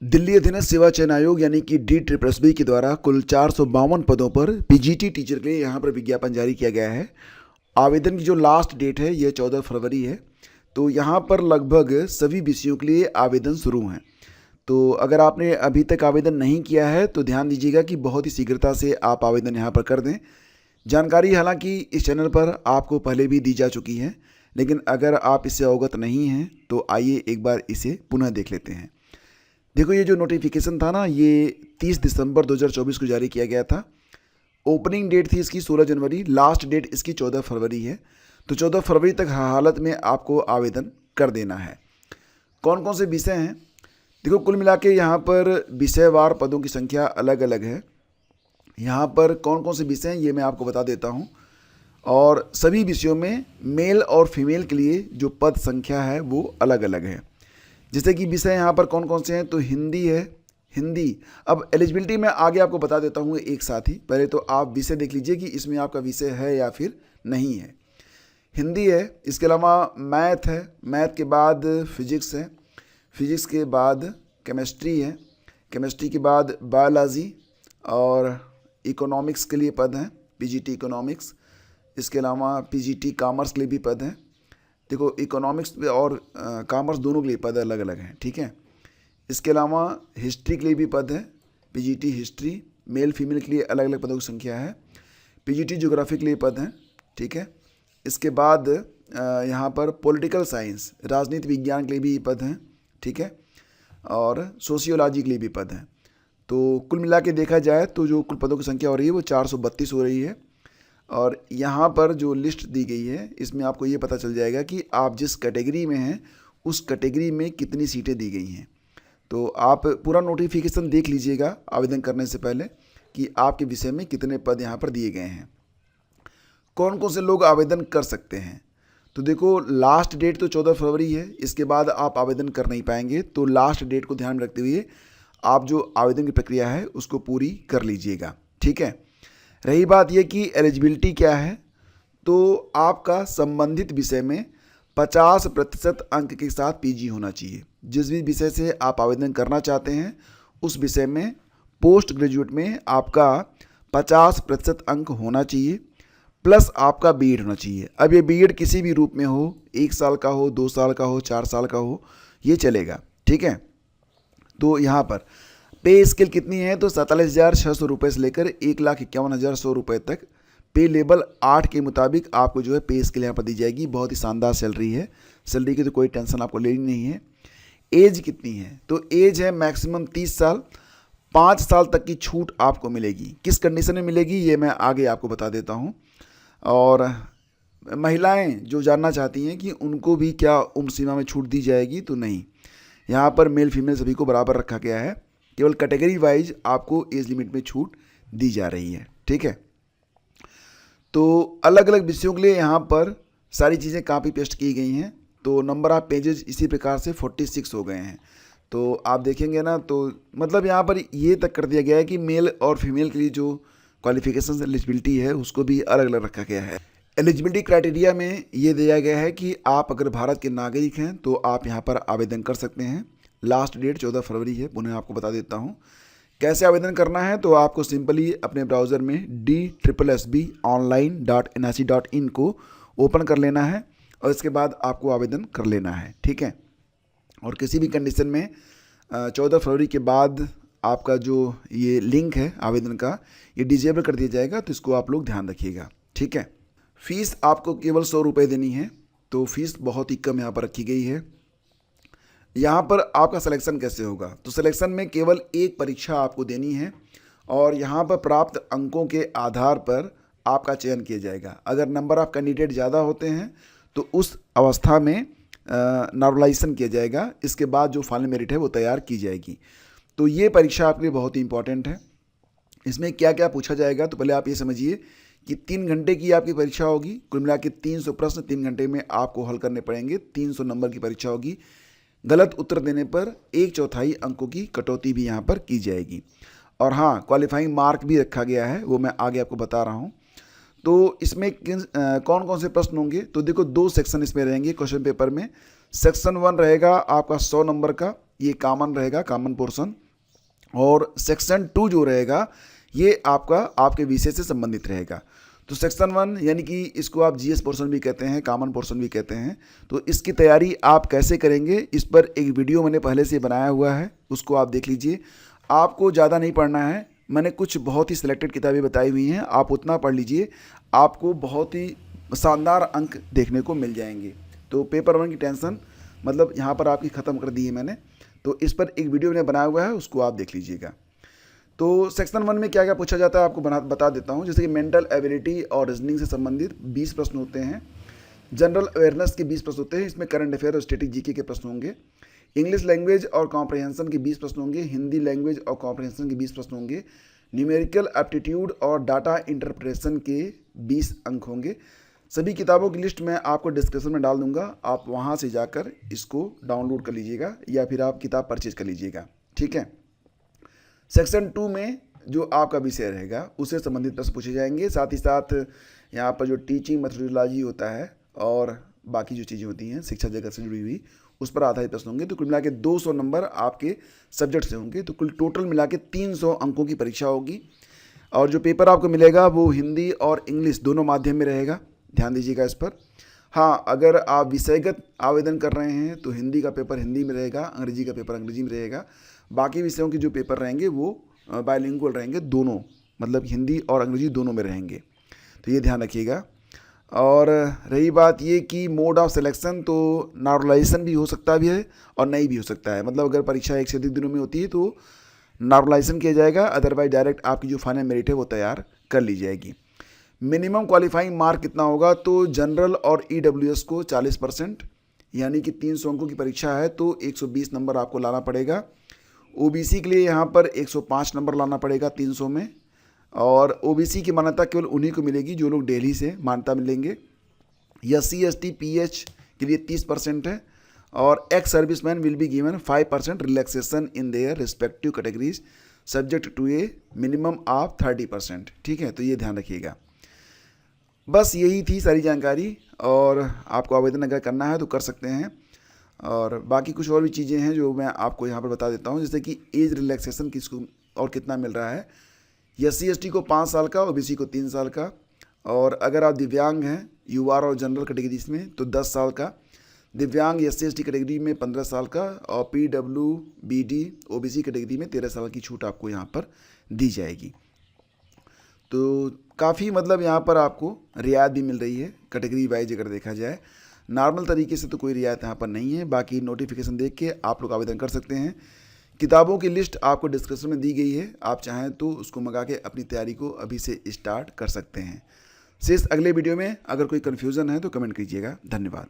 दिल्ली अधीनस्थ सेवा चयन आयोग यानी कि DSSB के द्वारा कुल 452 पदों पर पीजीटी टीचर के लिए यहाँ पर विज्ञापन जारी किया गया है। आवेदन की जो लास्ट डेट है ये 14 फरवरी है। तो यहाँ पर लगभग सभी विषयों के लिए आवेदन शुरू हैं। तो अगर आपने अभी तक आवेदन नहीं किया है तो ध्यान दीजिएगा कि बहुत ही शीघ्रता से आप आवेदन यहाँ पर कर दें। जानकारी हालांकि इस चैनल पर आपको पहले भी दी जा चुकी है, लेकिन अगर आप इससे अवगत नहीं हैं तो आइए एक बार इसे पुनः देख लेते हैं। देखो, ये जो नोटिफिकेशन था ना, ये 30 दिसंबर 2024 को जारी किया गया था। ओपनिंग डेट थी इसकी 16 जनवरी, लास्ट डेट इसकी 14 फरवरी है। तो 14 फरवरी तक हालत में आपको आवेदन कर देना है। कौन कौन से विषय हैं? देखो, कुल मिला के यहाँ पर विषयवार पदों की संख्या अलग अलग है। यहाँ पर कौन कौन से विषय हैं ये मैं आपको बता देता हूँ। और सभी विषयों में मेल और फीमेल के लिए जो पद संख्या है वो अलग अलग है। जैसे कि विषय यहाँ पर कौन कौन से हैं, तो हिंदी है, हिंदी। अब एलिजिबिलिटी मैं आगे आपको बता देता हूँ एक साथ ही। पहले तो आप विषय देख लीजिए कि इसमें आपका विषय है या फिर नहीं है। हिंदी है, इसके अलावा मैथ है, मैथ के बाद फिजिक्स है, फिजिक्स के बाद केमिस्ट्री है, केमिस्ट्री के बाद बायोलॉजी और इकोनॉमिक्स के लिए पद हैं, पीजीटी इकोनॉमिक्स। इसके अलावा पीजीटी कॉमर्स के लिए भी पद हैं। देखो, इकोनॉमिक्स और कॉमर्स दोनों के लिए पद अलग अलग हैं, ठीक है। इसके अलावा हिस्ट्री के लिए भी पद है, पीजीटी हिस्ट्री। मेल फीमेल के लिए अलग अलग पदों की संख्या है। पीजीटी ज्योग्राफी के लिए पद हैं, ठीक है। इसके बाद यहाँ पर पॉलिटिकल साइंस, राजनीति विज्ञान के लिए भी पद हैं, ठीक है। और सोशियोलॉजी के लिए भी पद हैं। तो कुल मिला के देखा जाए तो जो कुल पदों की संख्या हो रही है वो 432 हो रही है। और यहाँ पर जो लिस्ट दी गई है इसमें आपको ये पता चल जाएगा कि आप जिस कैटेगरी में हैं उस कैटेगरी में कितनी सीटें दी गई हैं। तो आप पूरा नोटिफिकेशन देख लीजिएगा आवेदन करने से पहले कि आपके विषय में कितने पद यहाँ पर दिए गए हैं। कौन कौन से लोग आवेदन कर सकते हैं? तो देखो, लास्ट डेट तो 14 फरवरी है, इसके बाद आप आवेदन कर नहीं पाएंगे। तो लास्ट डेट को ध्यान में रखते हुए आप जो आवेदन की प्रक्रिया है उसको पूरी कर लीजिएगा, ठीक है। रही बात यह कि एलिजिबिलिटी क्या है, तो आपका संबंधित विषय में 50% अंक के साथ पीजी होना चाहिए। जिस भी विषय से आप आवेदन करना चाहते हैं उस विषय में पोस्ट ग्रेजुएट में आपका 50% अंक होना चाहिए, प्लस आपका बीएड होना चाहिए। अब ये बीएड किसी भी रूप में हो, 1 साल का हो, 2 साल का हो, 4 साल का हो, ये चलेगा, ठीक है। तो यहाँ पर पे स्केल कितनी है, तो 47,600 रुपये से लेकर 1,51,100 रुपये तक पे लेवल 8 के मुताबिक आपको जो है पे स्केल यहाँ पर दी जाएगी। बहुत ही शानदार सैलरी है, सैलरी की तो कोई टेंशन आपको लेनी नहीं है। एज कितनी है, तो एज है मैक्सिमम 30 साल। 5 साल तक की छूट आपको मिलेगी। किस कंडीशन में मिलेगी ये मैं आगे आपको बता देता हूँ। और महिलाएं जो जानना चाहती हैं कि उनको भी क्या उम्र सीमा में छूट दी जाएगी, तो नहीं, यहाँ पर मेल फीमेल सभी को बराबर रखा गया है। केवल कैटेगरी वाइज आपको एज लिमिट में छूट दी जा रही है, ठीक है। तो अलग अलग विषयों के लिए यहाँ पर सारी चीज़ें कॉपी पेस्ट की गई हैं। तो नंबर ऑफ पेजेस इसी प्रकार से 46 हो गए हैं। तो आप देखेंगे ना, तो मतलब यहाँ पर ये तक कर दिया गया है कि मेल और फीमेल के लिए जो क्वालिफिकेशन एलिजिबिलिटी है उसको भी अलग अलग रखा गया है। एलिजिबिलिटी क्राइटेरिया में ये दिया गया है कि आप अगर भारत के नागरिक हैं तो आप यहाँ पर आवेदन कर सकते हैं। लास्ट डेट 14 फरवरी है, पुनः आपको बता देता हूँ कैसे आवेदन करना है। तो आपको सिंपली अपने ब्राउज़र में DSSBonline.nic.in को ओपन कर लेना है और इसके बाद आपको आवेदन कर लेना है, ठीक है। और किसी भी कंडीशन में 14 फरवरी के बाद आपका जो ये लिंक है आवेदन का, ये डिजेबल कर दिया जाएगा। तो इसको आप लोग ध्यान रखिएगा, ठीक है। फीस आपको केवल 100 रुपये देनी है। तो फीस बहुत ही कम यहाँ पर रखी गई है। यहाँ पर आपका सिलेक्शन कैसे होगा, तो सिलेक्शन में केवल एक परीक्षा आपको देनी है और यहाँ पर प्राप्त अंकों के आधार पर आपका चयन किया जाएगा। अगर नंबर ऑफ कैंडिडेट ज़्यादा होते हैं तो उस अवस्था में नॉर्मलाइजेशन किया जाएगा। इसके बाद जो फाइनल मेरिट है वो तैयार की जाएगी। तो ये परीक्षा आपके लिए बहुत ही इंपॉर्टेंट है। इसमें क्या क्या पूछा जाएगा, तो पहले आप ये समझिए कि 3 घंटे की आपकी परीक्षा होगी। कुल मिला के 300 प्रश्न 3 घंटे में आपको हल करने पड़ेंगे। 300 नंबर की परीक्षा होगी। गलत उत्तर देने पर 1/4 अंकों की कटौती भी यहाँ पर की जाएगी। और हाँ, क्वालिफाइंग मार्क भी रखा गया है, वो मैं आगे आपको बता रहा हूँ। तो इसमें कौन कौन से प्रश्न होंगे, तो देखो 2 सेक्शन इसमें रहेंगे क्वेश्चन पेपर में। सेक्शन 1 रहेगा आपका 100 नंबर का ये कॉमन रहेगा, कॉमन पोर्शन। और सेक्शन 2 जो रहेगा ये आपका आपके विषय से संबंधित रहेगा। तो सेक्शन 1 यानी कि इसको आप जीएस पोर्शन भी कहते हैं, कॉमन पोर्शन भी कहते हैं। तो इसकी तैयारी आप कैसे करेंगे, इस पर एक वीडियो मैंने पहले से बनाया हुआ है, उसको आप देख लीजिए। आपको ज़्यादा नहीं पढ़ना है, मैंने कुछ बहुत ही सिलेक्टेड किताबें बताई हुई हैं, आप उतना पढ़ लीजिए, आपको बहुत ही शानदार अंक देखने को मिल जाएंगे। तो पेपर 1 की टेंशन मतलब यहाँ पर आपकी ख़त्म कर दी है मैंने। तो इस पर एक वीडियो मैंने बनाया हुआ है, उसको आप देख लीजिएगा। तो सेक्शन 1 में क्या क्या पूछा जाता है आपको बता देता हूँ। जैसे कि मेंटल एबिलिटी और रीजनिंग से संबंधित 20 प्रश्न होते हैं। जनरल अवेयरनेस के 20 प्रश्न होते हैं, इसमें करंट अफेयर और स्टैटिक जीके के प्रश्न होंगे। इंग्लिश लैंग्वेज और कॉम्प्रहेंशन के 20 प्रश्न होंगे। हिंदी लैंग्वेज और कॉम्प्रहेंशन के 20 प्रश्न होंगे। न्यूमेरिकल एप्टीट्यूड और डाटा इंटरप्रिटेशन के 20 अंक होंगे। सभी किताबों की लिस्ट मैं आपको डिस्क्रिप्शन में डाल दूंगा, आप वहाँ से जाकर इसको डाउनलोड कर लीजिएगा या फिर आप किताब परचेज कर लीजिएगा, ठीक है। सेक्शन 2 में जो आपका विषय रहेगा उससे संबंधित प्रश्न पूछे जाएंगे। साथ ही साथ यहाँ पर जो टीचिंग मेथोडोलॉजी होता है और बाकी जो चीज़ें होती हैं शिक्षा जगत से जुड़ी हुई, उस पर आधारित प्रश्न होंगे। तो कुल मिला के 200 नंबर आपके सब्जेक्ट से होंगे। तो कुल टोटल मिला के 300 अंकों की परीक्षा होगी। और जो पेपर आपको मिलेगा वो हिंदी और इंग्लिश दोनों माध्यम में रहेगा, ध्यान दीजिएगा इस पर। हाँ, अगर आप विषयगत आवेदन कर रहे हैं तो हिंदी का पेपर हिंदी में रहेगा, अंग्रेजी का पेपर अंग्रेजी में रहेगा। बाकी विषयों के जो पेपर रहेंगे वो बाइलिंगुअल रहेंगे, दोनों मतलब हिंदी और अंग्रेजी दोनों में रहेंगे, तो ये ध्यान रखिएगा। और रही बात ये कि मोड ऑफ सिलेक्शन, तो नॉर्मलाइजेशन भी हो सकता भी है और नहीं भी हो सकता है। मतलब अगर परीक्षा 1 से अधिक दिनों में होती है तो नॉर्मलाइजेशन किया जाएगा, अदरवाइज डायरेक्ट आपकी जो फाइनल मेरिट है वो तैयार कर ली जाएगी। मिनिमम क्वालिफाइंग मार्क कितना होगा, तो जनरल और ईडब्ल्यूएस को 40%, यानी कि 300 अंकों की परीक्षा है तो 120 नंबर आपको लाना पड़ेगा। ओबीसी के लिए यहाँ पर 105 नंबर लाना पड़ेगा 300 में। और ओबीसी की मान्यता केवल उन्हीं को मिलेगी जो लोग दिल्ली से मान्यता मिलेंगे। SC ST PH के लिए 30% है। और ex serviceman will be given 5% relaxation in their respective categories subject to a minimum of 30%, ठीक है। तो ये ध्यान रखिएगा। बस यही थी सारी जानकारी, और आपको आवेदन अगर करना है तो कर सकते हैं। और बाकी कुछ और भी चीज़ें हैं जो मैं आपको यहाँ पर बता देता हूँ, जैसे कि एज रिलैक्सेशन किसको और कितना मिल रहा है। SC ST को 5 साल का, OBC को 3 साल का। और अगर आप दिव्यांग हैं UR और जनरल कैटेगरीज में तो 10 साल का। दिव्यांग SC ST कैटेगरी में 15 साल का। और PWBD OBC कैटेगरी में 13 साल की छूट आपको यहाँ पर दी जाएगी। तो काफ़ी मतलब यहाँ पर आपको रियायत भी मिल रही है कैटेगरी वाइज अगर देखा जाए। नॉर्मल तरीके से तो कोई रियायत यहाँ पर नहीं है, बाकी नोटिफिकेशन देख के आप लोग आवेदन कर सकते हैं। किताबों की लिस्ट आपको डिस्क्रिप्शन में दी गई है, आप चाहें तो उसको मंगा के अपनी तैयारी को अभी से स्टार्ट कर सकते हैं। शेष अगले वीडियो में अगर कोई कन्फ्यूज़न है तो कमेंट कीजिएगा। धन्यवाद।